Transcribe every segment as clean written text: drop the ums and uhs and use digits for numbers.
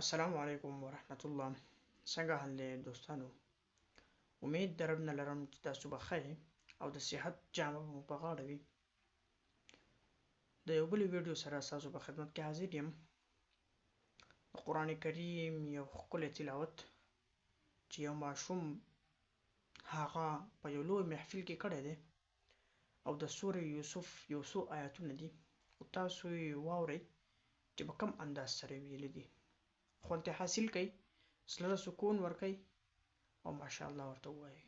السلام علیکم ورحمت الله. څنګه حال دی دوستانو؟ امید د رب نه لرم چې تاسو به ښه او د صحت جامه به مو په غاړه وي. د یو بلې ویډیو سره ستاسو په خدمت کې حاضر یم. د قرآن کریم یو ښکلی تلاوت چې یو ماشوم هغه په یو لوی محفل کې کړی دی او د سورې یوسف یو څو آیاتونه دي، او تاسو یې واورئ چې په کوم انداز سره ویلي دي. خوند حاصل کړئ، زړه ته سکون ورکړئ او ماشاءالله ورته ووایئ.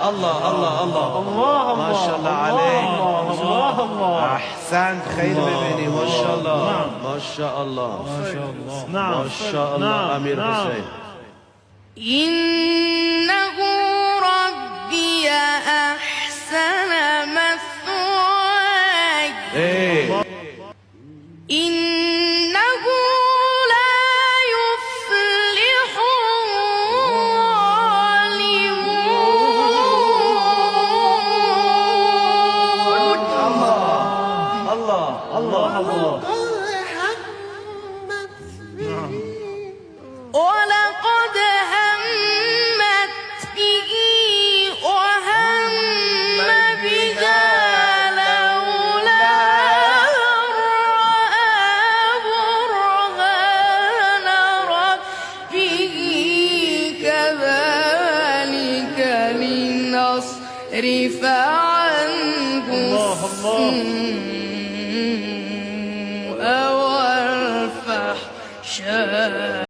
الله ما شاء الله عليك. احسنت، خير ببني ما شاء الله. ما شاء الله ما شاء الله. امير حسين إنه ربي أحسن مثواي إنه لا يفلح الظالمون. الله ولقد همت به وهم بها لولا رأى برهان ربه كذلك لنصرف عنه السوء والفحشاء.